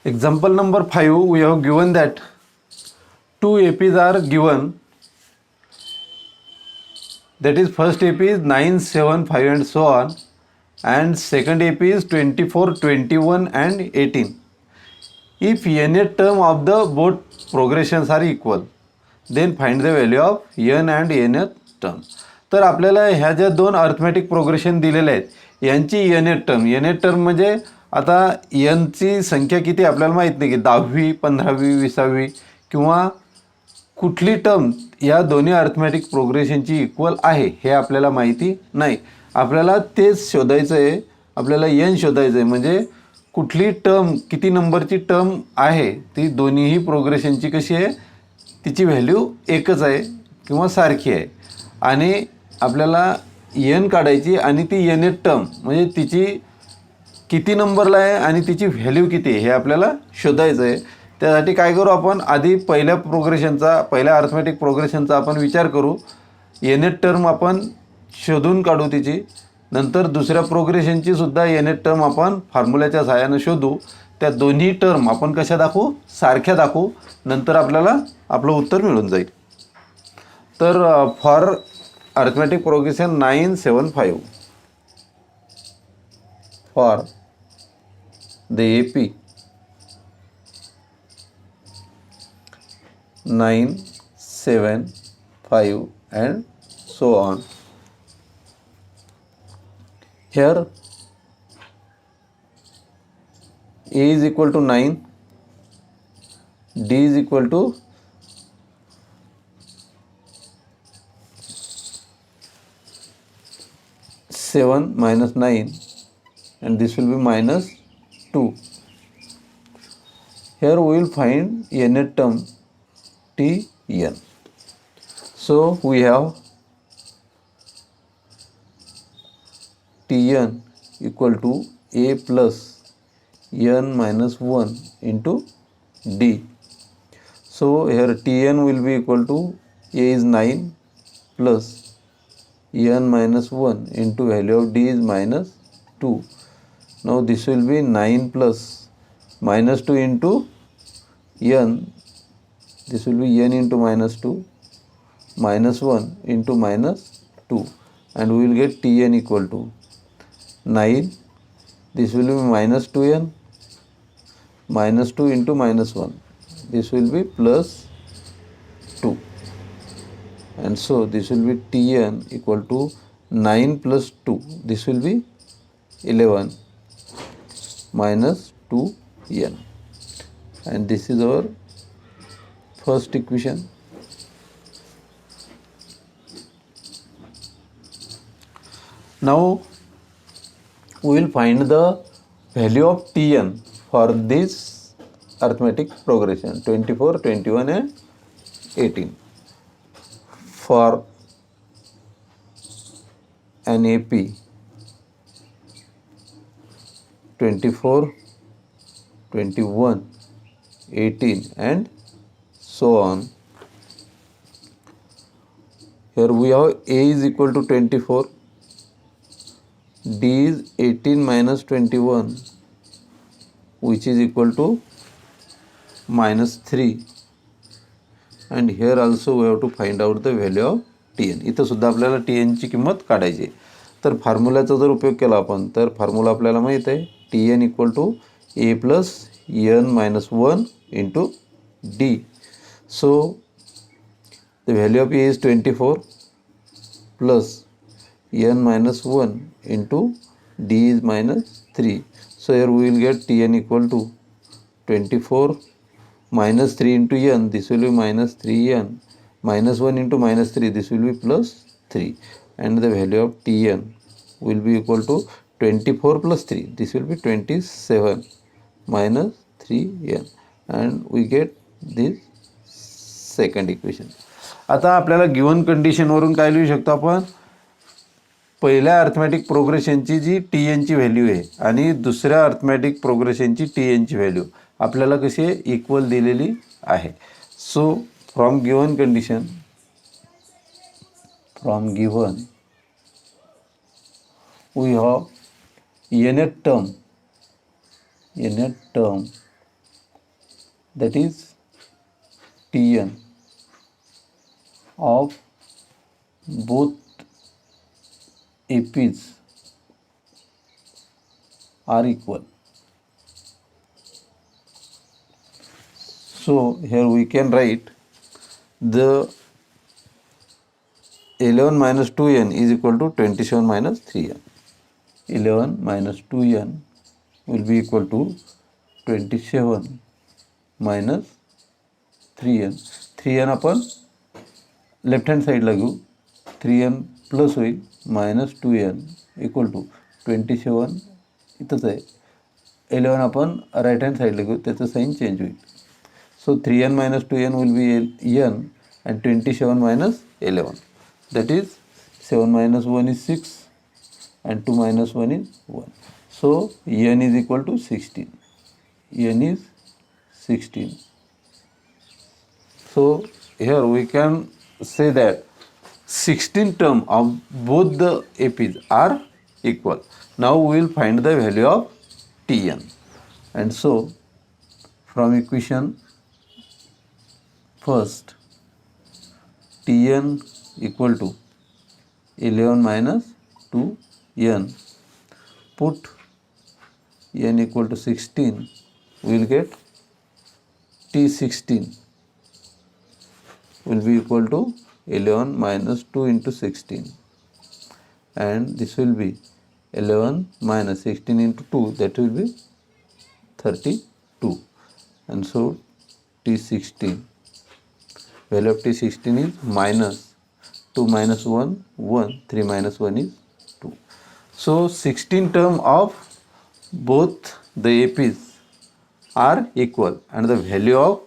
Example number 5, we have given that two APs are given. That is, first AP is 9, 7, 5 and so on, and second AP is 24, 21 and 18. If nth term of the both progressions are equal, then find the value of n and nth term. तर आपल्याला ह्या ज्या दोन arithmetic progression दिलेल्या आहेत यांची nth term म्हणजे आता nची संख्या किती आपल्याला माहीत नाही की 10वी 15वी 20वी किंवा कुठली टर्म या दोन्ही अर्थमॅटिक प्रोग्रेशनची इक्वल आहे हे आपल्याला माहिती नाही. आपल्याला तेच शोधायचं आहे, आपल्याला n शोधायचं आहे. म्हणजे कुठली टर्म किती नंबरची टर्म आहे ती दोन्हीही प्रोग्रेशनची कशी आहे, तिची व्हॅल्यू एकच आहे किंवा सारखी आहे. आणि आपल्याला n काढायची आणि ती nth टर्म म्हणजे तिची किती नंबरला आहे आणि तिची व्हॅल्यू किती हे आपल्याला शोधायचं आहे. त्यासाठी काय करू, आपण आधी पहिल्या अर्थमॅटिक प्रोग्रेशनचा आपण विचार करू. nth टर्म आपण शोधून काढू तिची. नंतर दुसऱ्या प्रोग्रेशनची सुद्धा nth टर्म आपण फॉर्म्युल्याच्या सहाय्याने शोधू. त्या दोन्ही टर्म आपण कशा दाखवू, सारख्या दाखवू. नंतर आपल्याला आपलं उत्तर मिळून जाईल. तर for arithmetic progression 9, 7, 5 for the AP 9, 7, 5 and so on. Here A is equal to 9, D is equal to 7 minus 9 and this will be minus 2. Here we will find nth term Tn. So we have Tn equal to A plus n minus 1 into D. So here Tn will be equal to A is 9 plus n minus 1 into value of D is minus 2. Now this will be 9 plus minus 2 into n. This will be n into minus 2 minus 1 into minus 2 and we will get Tn equal to 9. This will be minus 2n minus 2 into minus 1. This will be plus 2. And so this will be Tn equal to 9 plus 2. This will be 11 minus 2n. And this is our first equation. Now we will find the value of Tn for this arithmetic progression 24, 21 and 18. For an AP 24, 21, 18 and so on. Here we have A is equal to 24, D is 18 minus 21 which is equal to minus 3 and here also we have to find out the value of Tn. इथं सुद्धा आपल्याला Tn ची किंमत काढायची. तर फॉर्म्युल्याचा जर उपयोग केला आपण तर फॉर्म्युला आपल्याला माहित आहे Tn equal to A plus n minus 1 into D. So the value of A is 24 plus n minus 1 into D is minus 3. So here we will get Tn equal to 24 minus 3 into n, this will be minus 3n, minus 1 into minus 3, this will be plus 3, and the value of Tn will be equal to 24 plus 3, this will be 27 minus 3n, and we get this second equation. आता आपल्याला given कंडिशनवरून काय लिहू शकतो आपण, पहिल्या arithmetic प्रोग्रेशनची जी Tn ची व्हॅल्यू आहे आणि दुसऱ्या अर्थमॅटिक प्रोग्रेशनची Tn ची व्हॅल्यू आपल्याला कशी इक्वल दिलेली आहे. So from given condition, from given we have nth term that is Tn of both APs are equal. So here we can write the 11 minus 2n is equal to 27 minus 3n. 11 minus 2n will be equal to 27 minus 3n. 3n आपण left hand साईडला घेऊ. 3n plus होईल minus 2n equal to 27 इथंच आहे. 11 आपण right hand साईडला घेऊ, त्याचं साईन चेंज होईल. सो 3n minus 2n will be n and 27 minus 11. That is 7 minus 1 is 6 and 2 minus 1 is 1. So n is equal to 16. n is 16. So here we can say that 16 term of both the APs are equal. Now we will find the value of Tn. And so from equation first, Tn equal to 11 minus 2n. Put n equal to 16, we will get T16 will be equal to 11 minus 2 into 16, and this will be 11 minus 16 into 2, that will be 32. And so T16, value of T16 is minus 2 minus 1, 1, 3 minus 1 is 2. So 16 term of both the APs are equal, and the value of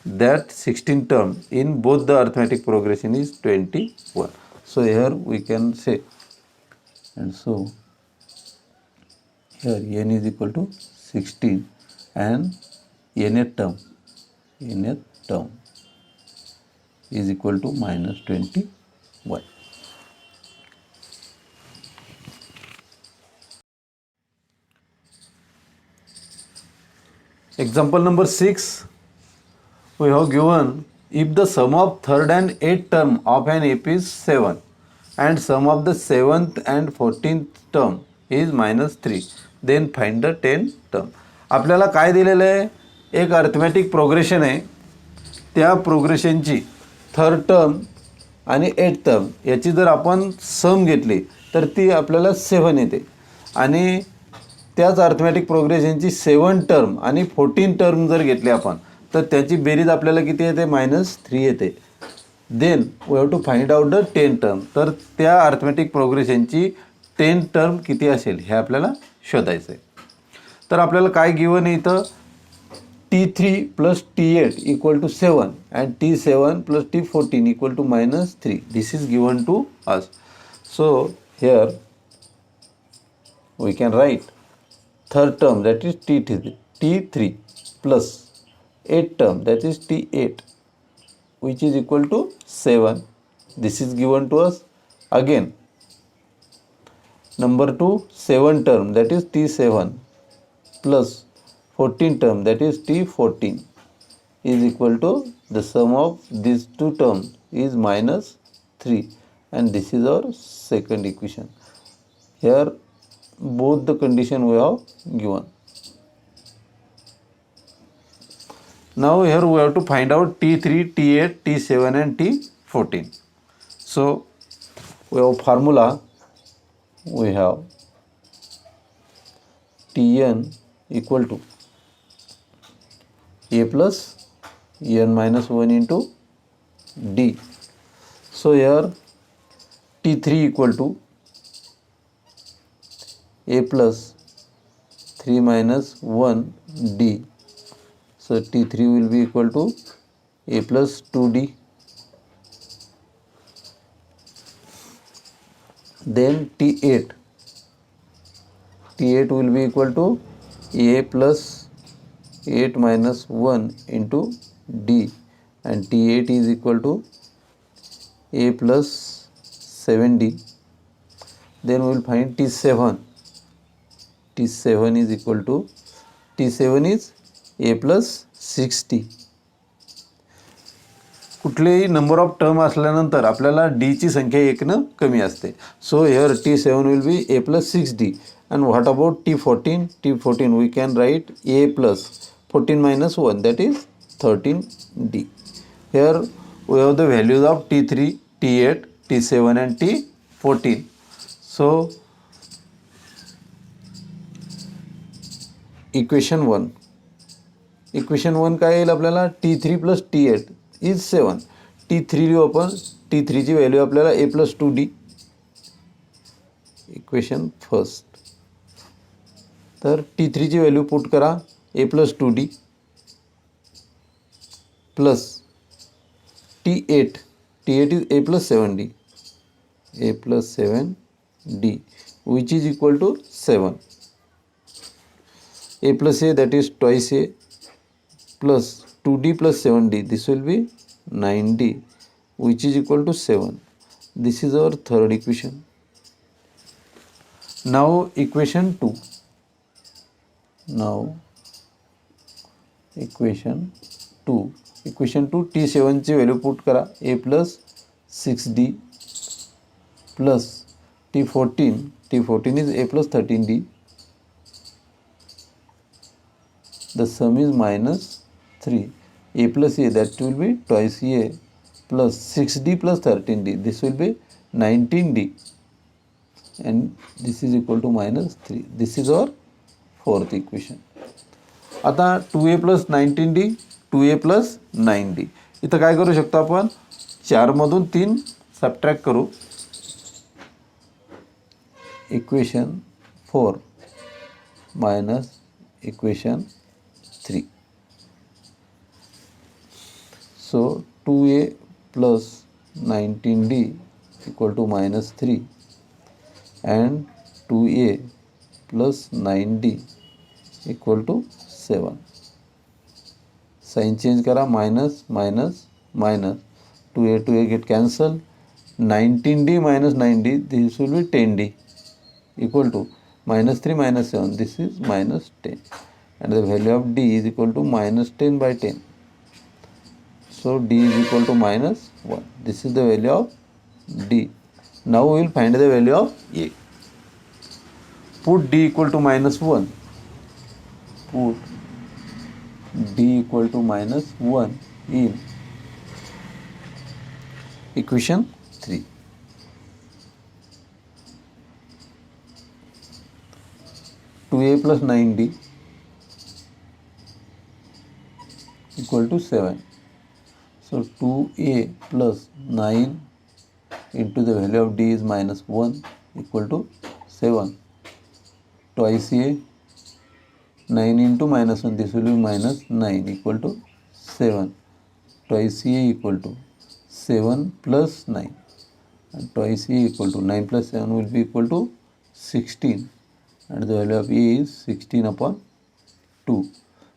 that 16 term in both the arithmetic progression is 21. So here we can say, and so here n is equal to 16 and nth term is equal to minus 21. Example number 6, we have given if the sum of third and 8th term of an AP is 7 and sum of the 7th and 14th term is minus 3, then find the 10th term. आपल्याला काय दिलेलं आहे, एक arithmetic progression आहे. त्या प्रोग्रेशनची third term आणि 8th term याची जर आपण सम घेतली तर ती आपल्याला 7 येते, आणि त्याच अर्थमॅटिक प्रोग्रेशनची 7 टर्म आणि 14 टर्म जर घेतली आपण तर त्याची बेरीज आपल्याला किती येते, मायनस 3 येते. Then we have to find out the 10 term. तर त्या अर्थमॅटिक प्रोग्रेशनची 10 टर्म किती असेल हे आपल्याला शोधायचं आहे. तर आपल्याला काय गिवन आहे इथं, T3 plus T8 equal to 7 and T7 plus T14 equal to minus 3. This is given to us. So here we can write third term, that is T3 plus 8th term, that is T8, which is equal to 7. This is given to us. Again number 2 7 term, that is T7 plus 14 term, that is T14, is equal to the sum of these two terms is minus 3, and this is our second equation. Here both the condition we have given. Now here we have to find out T3, T8, T7 and T14. So we have formula, we have Tn equal to a plus n minus 1 into d. So here T3 equal to a plus 3 minus 1 d. So T3 will be equal to a plus 2d. Then T8 will be equal to a plus 8 minus 1 into d, and T8 is equal to a plus 7d. Then we will find T7 is equal to, T7 is A plus 6d. कुठलेही number of term असल्यानंतर आपल्याला डीची संख्या एकनं कमी असते. So here T7 will be A plus 6d. And what about T14? T14 we can write A plus 14 minus 1, that is 13d. Here we have the values of T3, T8, T7 and T14. So equation 1 काय येईल आपल्याला? T3 plus T8 is 7. T3 लिहू आपण. T3 ची व्हॅल्यू आपल्याला a plus 2d. Equation first. तर T3 ची व्हॅल्यू पुट करा a plus 2d plus T8 is a plus 7d, a plus 7d, which is equal to 7. A plus a, that is twice a, plus 2d plus 7d, this will be 9d, which is equal to 7. This is our third equation. Now equation 2. Equation 2 T7 ची value put करा a plus 6d plus T14 is a plus 13d. The sum is minus 3. A plus a, that will be twice a, plus 6d plus 13d, this will be 19d, and this is equal to minus 3. This is our fourth equation. आता 2a plus 19d, 2a plus 9d. इथं काय करू शकतो आपण? 4 मधून 3 subtract करू. Equation 4 minus equation 3. So 2a plus 19d equal to minus 3 and 2a plus 9d equal to 7. Sign change करा. Minus minus minus. 2a get cancel. 19d minus 9d, this will be 10d, equal to minus 3 minus 7, this is minus 10, and the value of d is equal to minus 10 by 10. So d is equal to minus 1. This is the value of d. Now we will find the value of a. Put d equal to minus 1. Put d equal to minus 1 in equation 3. To a plus 9d equal to 7. So 2a plus 9 into the value of d is minus 1 equal to 7. Twice a, 9 into minus 1, this will be minus 9 equal to 7. Twice a equal to 7 plus 9, and twice a equal to 9 plus 7 will be equal to 16, and the value of a is 16 upon 2.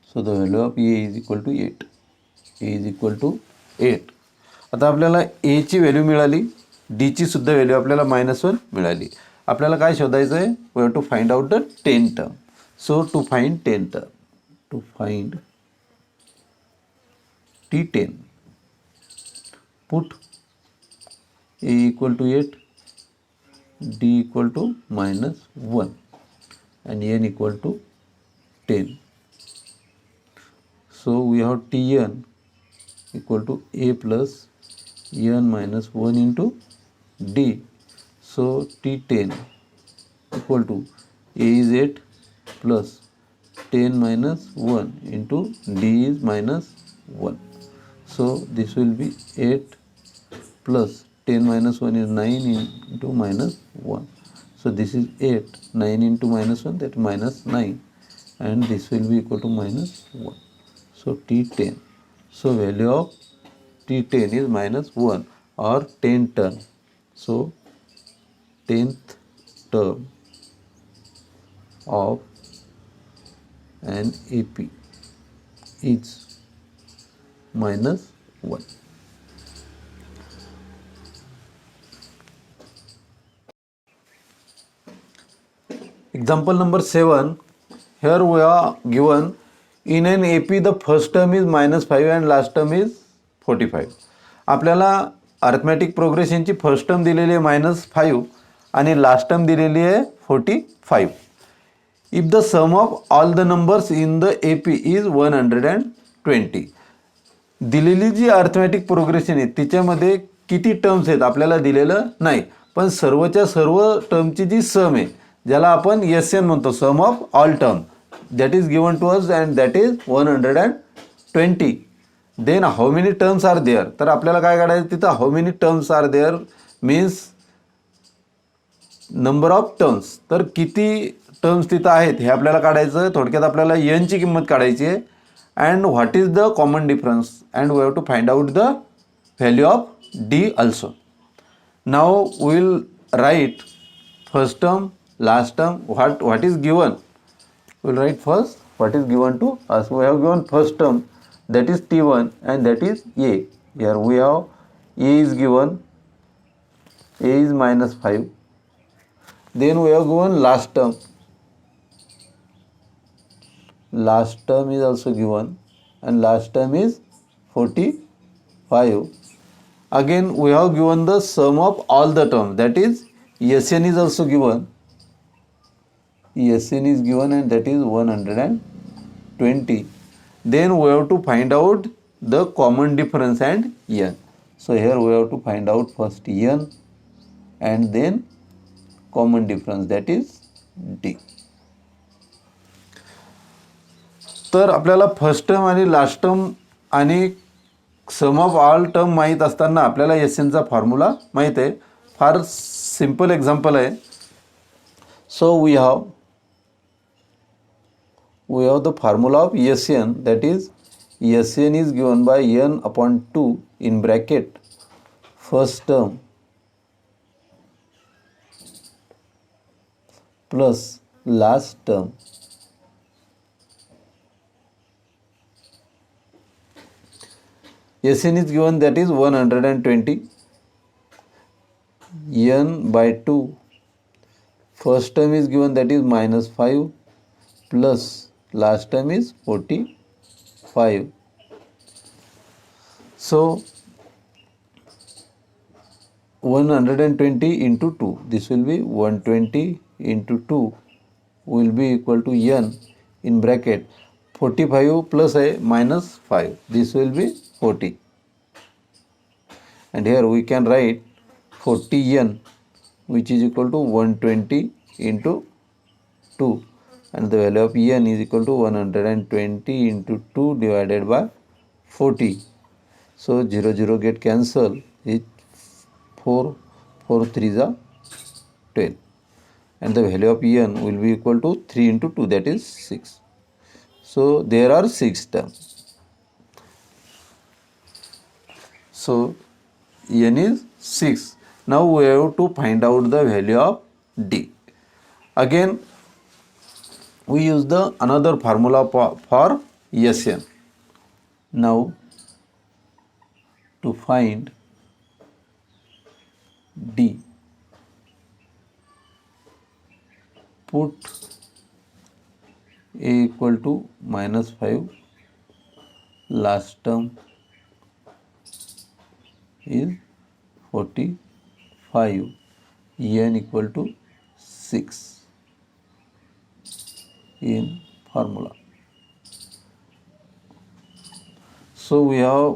So the value of a is equal to 8. A is equal to 8. आता आपल्याला a ची value मिळाली, d ची सुद्धा value आपल्याला -1 मिळाली. आपल्याला काय शोधायचं आहे? We have to find out the 10 term. So to find 10 term, to find T10, put a equal to 8, d equal to -1, and n equal to 10. So we have Tn equal to a plus n minus 1 into d. So T10 equal to a is 8 plus 10 minus 1 into d is -1. So this will be 8 plus 10 minus 1 is 9 into -1. So this is 8, 9 into -1, that -9, and this will be equal to -1. So T10. So value of T10 is -1 or 10 term. So 10th term of an AP is -1. Example number 7. Here we are given in an AP the first term is -5 and last term is 45. आपल्याला arithmetic प्रोग्रेशनची first term दिलेली आहे -5 आणि last term दिलेली आहे 45. If the sum of all the numbers in the AP is 120. दिलेली जी arithmetic progression आहे तिच्यामध्ये किती टर्म्स आहेत आपल्याला दिलेलं नाही, पण सर्वच्या सर्व टर्मची जी सम आहे ज्याला आपण SN म्हणतो, sum of all term, that is given to us and that is 120. Then how many terms are there, तर आपल्याला काय काढायचं तिथं, how many terms are there means number of terms, तर किती टर्म्स तिथं आहेत हे आपल्याला काढायचं. थोडक्यात आपल्याला एनची किंमत काढायची आहे. And what is the common difference and we have to find out the value of D also. Now we will write first term, last term, what is given. We will write first what is given to us. We have given first term, that is T1 and that is A. Here we have A is given, A is -5. Then we have given last term. Last term is also given and last term is 45. Again we have given the sum of all the terms, that is SN is also given. SN is given and that is 120. Then we have to find out the common difference and N. So here we have to find out first N and then common difference, that is D. तर आपल्याला first term आणि last term आणि सम of all term माहीत असताना आपल्याला SNचा formula माहीत आहे. फार simple example आहे. So we have the formula of SN, that is SN is given by N/2 in bracket first term plus last term SN is given, that is 120. N/2 first term is given, that is -5 plus last term is 45. So 120 into 2, this will be 120 into 2 will be equal to N in bracket 45 plus a -5, this will be 40. And here we can write 40N, which is equal to 120 into 2, and the value of N is equal to 120 into 2 divided by 40. So 0 0 get cancelled, is 4 4 3s are 12, and the value of N will be equal to 3 into 2, that is 6. So there are 6 terms. So N is 6. Now we have to find out the value of D. Again we use the another formula for SN. Now to find D, put A equal to -5, last term is 45, N equal to 6 in formula. So we have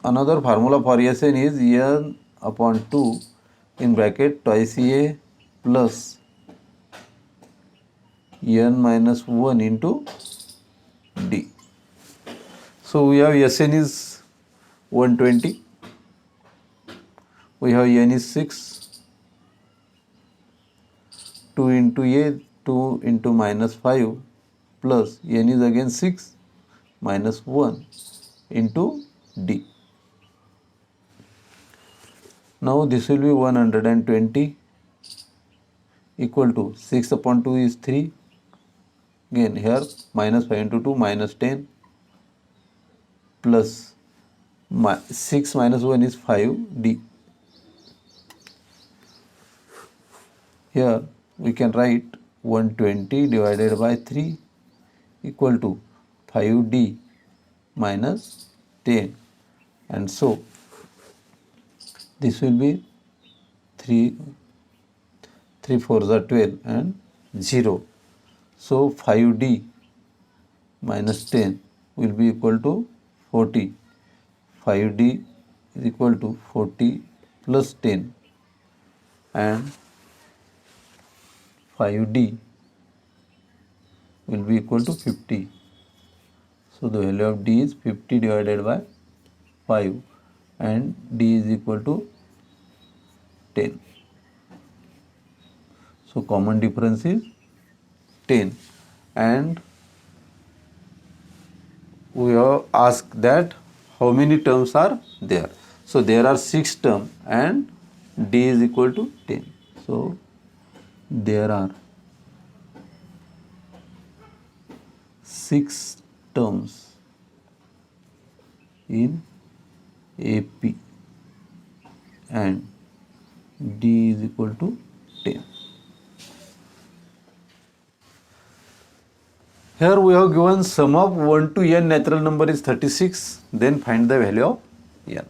another formula for SN is N/2 in bracket twice A plus N-1 into D. So we have SN is 120, we have N is 6, 2 into A, 2 into -5 plus N is again 6 minus 1 into D. Now this will be 120 equal to 6 upon 2 is 3. Again here -5 into 2 -10 plus 6 minus 1 is 5 D. Here we can write 120 divided by 3 equal to 5d minus 10, and so this will be 3 4s are 12 and 0. So 5d minus 10 will be equal to 40. 5d is equal to 40 plus 10, and 5d will be equal to 50. So the value of d is 50 divided by 5, and d is equal to 10. So common difference is 10, and we have asked that how many terms are there. So there are 6 terms and d is equal to 10. So there are 6 terms in AP and d is equal to 10. Here we have given sum of 1 to n natural number is 36, then find the value of n.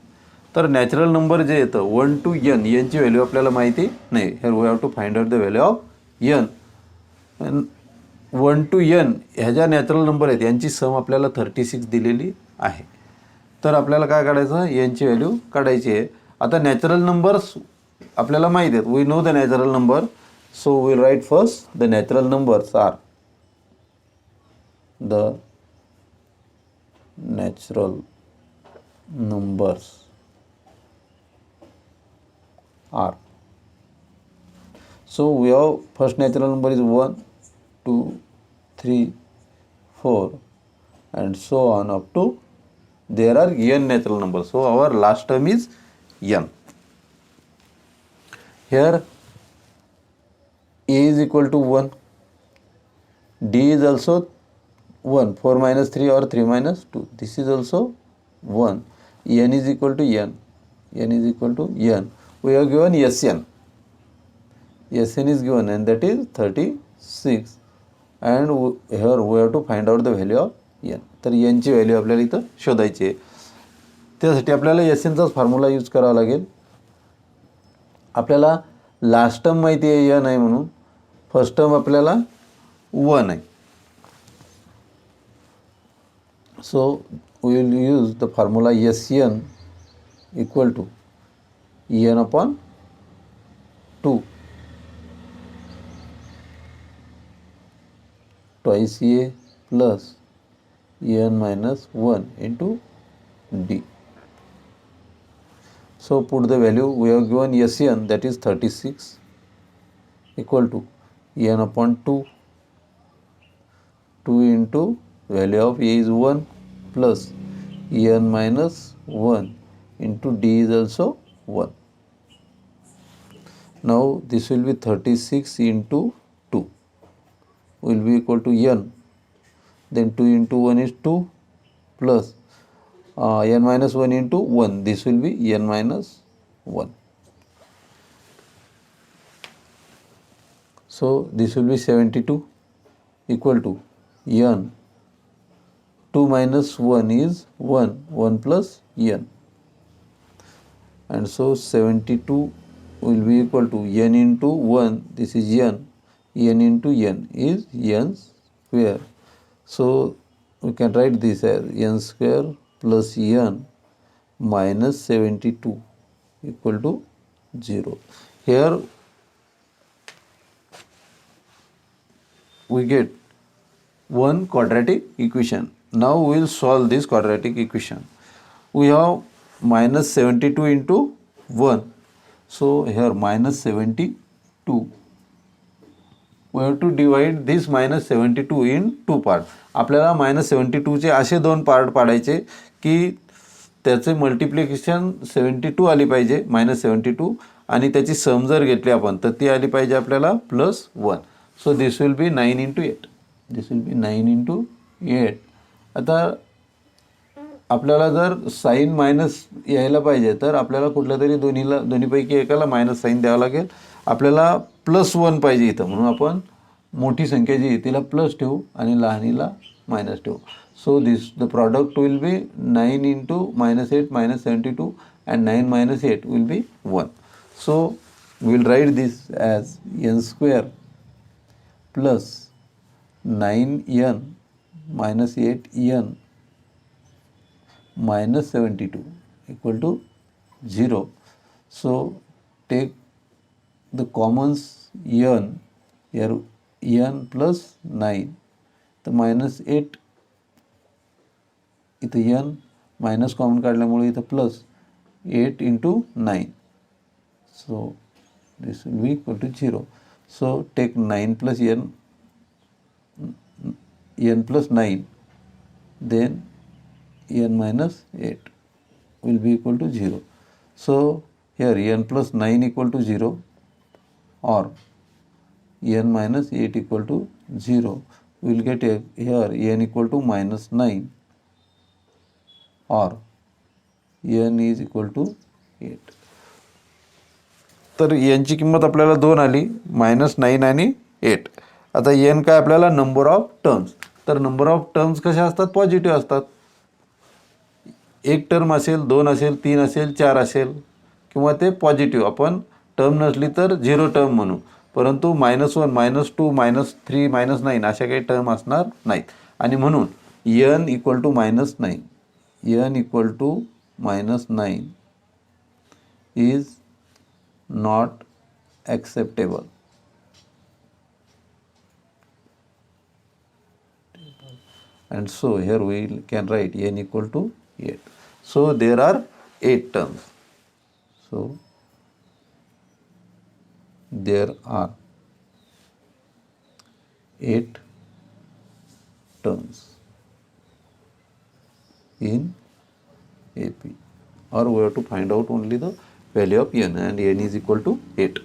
तर natural number जे येतं 1 to n, यांची value आपल्याला माहिती नाही. Here we have to find out the value of n. 1 to n ह्या ज्या natural number आहेत यांची सम आपल्याला 36 दिलेली आहे. तर आपल्याला काय काढायचं, यांची व्हॅल्यू काढायची आहे. आता नॅचरल नंबर्स आपल्याला माहिती आहेत, we know the natural number. So we write first the natural numbers are the natural numbers are. So we have first natural number is 1 2 3 4 and so on up to there are n natural numbers. So our last term is n. Here a is equal to 1, d is also 1, 4 minus 3 or 3 minus 2, this is also 1, n is equal to n, n is equal to n. We have given Sn, Sn is given and that is 36, and here we have to find out the value of n. तर n ची व्हॅल्यू आपल्याला इथं शोधायची आहे. त्यासाठी आपल्याला Snचाच formula use करावा लागेल. आपल्याला लास्ट टर्म माहिती आहे n आहे म्हणून, फर्स्ट टर्म आपल्याला 1 आहे. So we will use the formula Sn equal to n upon 2 twice a plus n minus 1 into d. So put the value, we have given Sn, that is 36, equal to n upon 2 into value of a is 1 plus n minus 1 into d is also 1. Now this will be 36 into 2 will be equal to n, then 2 into 1 is 2 plus n minus 1 into 1, this will be n minus 1. So this will be 72 equal to n, 2 minus 1 is 1, 1 plus n, and so 72 will be equal to n into 1, this is n into n is n square. So we can write this as n square plus n minus 72 equal to 0. Here we get one quadratic equation. Now we will solve this quadratic equation. We have minus 72 into 1. So here minus 72. We have to divide this minus 72 in 2 parts. आपल्याला minus 72 चे असे 2 part पाडायचे की त्याचे multiplication 72 आली पाहिजे, minus 72, आणि त्याची सम जर घेतली आपण तर ती आली पाहिजे आपल्याला +1. So this will be 9 into 8. This will be 9 into 8. आता आपल्याला जर साइन मायनस यायला पाहिजे तर आपल्याला कुठल्या तरी दोन्हीपैकी एकाला मायनस साइन द्यावं लागेल. आपल्याला +1 पाहिजे इथं, म्हणून आपण मोठी संख्या जी आहे तिला प्लस ठेवू आणि लहानीला minus 2. So this the product will be 9 into minus 8 minus 72, and 9 minus 8 will be 1. So we will write this as n square plus 9n minus 8n minus 72 equal to 0. So take the commons n here, n plus 9, the minus 8 इथं n minus common काढल्यामुळे इथं plus 8 into 9. So this will be equal to 0. So take 9 plus n plus 9, then n minus 8 will be equal to 0. So here n plus 9 equal to 0 or n minus 8 equal to 0. We will get here n equal to minus 9 or n is equal to 8. तर यांची किंमत आपल्याला 2 आली, -9 आणि 8. आता n काय आपल्याला number of terms. तर नंबर ऑफ टर्म्स कशा असतात? पॉझिटिव्ह असतात. एक टर्म असेल, 2 असेल, 3 असेल, 4 असेल किंवा ते पॉझिटिव्ह, आपण टर्म नसली तर 0 टर्म म्हणू. परंतु -1, -2, -3, -9 अशा काही टर्म असणार नाहीत. आणि म्हणून n equal to -9, n equal to -9 is not acceptable. And so here we can write n equal to 8. So there are 8 terms. So there are 8 terms in AP, or we have to find out only the value of n, and n is equal to 8.